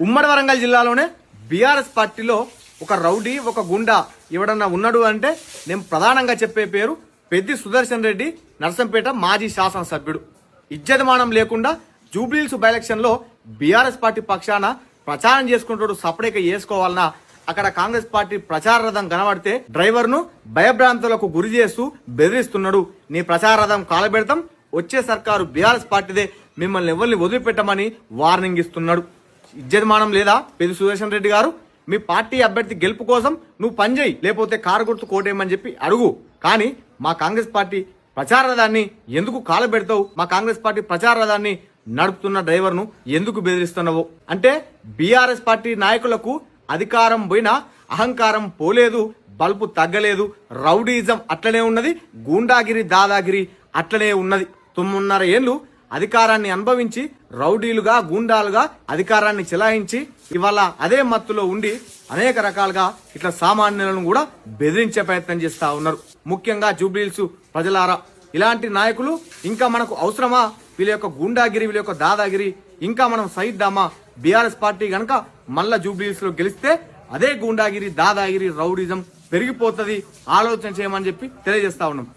ఉమ్మడి వరంగల్ జిల్లాలోనే బీఆర్ఎస్ పార్టీలో ఒక రౌడీ ఒక గుండా ఎవడన్నా ఉన్నాడు అంటే నేను ప్రధానంగా చెప్పే పేరు పెద్ది సుదర్శన్ రెడ్డి, నర్సంపేట మాజీ శాసనసభ్యుడు. ఇజ్జతమానం లేకుండా జూబ్లీహిల్స్ బై ఎలక్షన్ లో బీఆర్ఎస్ పార్టీ పక్షాన ప్రచారం చేసుకుంటాడు. సపరేట్ చేసుకోవాలన్నా అక్కడ కాంగ్రెస్ పార్టీ ప్రచార రథం కనబడితే డ్రైవర్ ను భయభ్రాంతులకు గురి చేస్తూ బెదిరిస్తున్నాడు. నీ ప్రచార రథం కాలబెడతాం, వచ్చే సర్కారు బీఆర్ఎస్ పార్టీదే, మిమ్మల్ని ఎవరిని వదిలిపెట్టమని వార్నింగ్ ఇస్తున్నాడు. ఇజ్జతమానం లేదా పెద్ది సుదర్శన్ రెడ్డి గారు? మీ పార్టీ అభ్యర్థి గెలుపు కోసం నువ్వు పనిచేయి, లేకపోతే కారు గుర్తు కోటేయమని చెప్పి అడుగు. కానీ మా కాంగ్రెస్ పార్టీ ప్రచార రథాన్ని ఎందుకు కాలబెడతావు? మా కాంగ్రెస్ పార్టీ ప్రచార రథాన్ని నడుపుతున్న డ్రైవర్ ను ఎందుకు బెదిరిస్తున్నావు అంటే బీఆర్ఎస్ పార్టీ నాయకులకు అధికారం పోయినా అహంకారం పోలేదు, బల్బు తగ్గలేదు. రౌడీజం అట్లనే ఉన్నది, గూండాగిరి దాదాగిరి అట్లనే ఉన్నది. 9.5 ఏళ్లు అధికారాన్ని అనుభవించి రౌడీలుగా గూండాలుగా అధికారాన్ని చెలాయించి ఇవాళ అదే మత్తులో ఉండి అనేక రకాలుగా ఇట్లా సామాన్యులను కూడా బెదిరించే ప్రయత్నం చేస్తా ఉన్నారు. ముఖ్యంగా జూబ్లీహిల్స్ ప్రజలారా, ఇలాంటి నాయకులు ఇంకా మనకు అవసరమా? వీళ్ళ యొక్క గూండాగిరి, వీళ్ళ యొక్క దాదాగిరి ఇంకా మనం సహిద్దామా? బీఆర్ఎస్ పార్టీ గనక మళ్ళా జూబ్లీహిల్స్ లో గెలిస్తే అదే గూండాగిరి దాదాగిరి రౌడీజం పెరిగిపోతుంది. ఆలోచన చేయమని చెప్పి తెలియజేస్తా ఉన్నాం.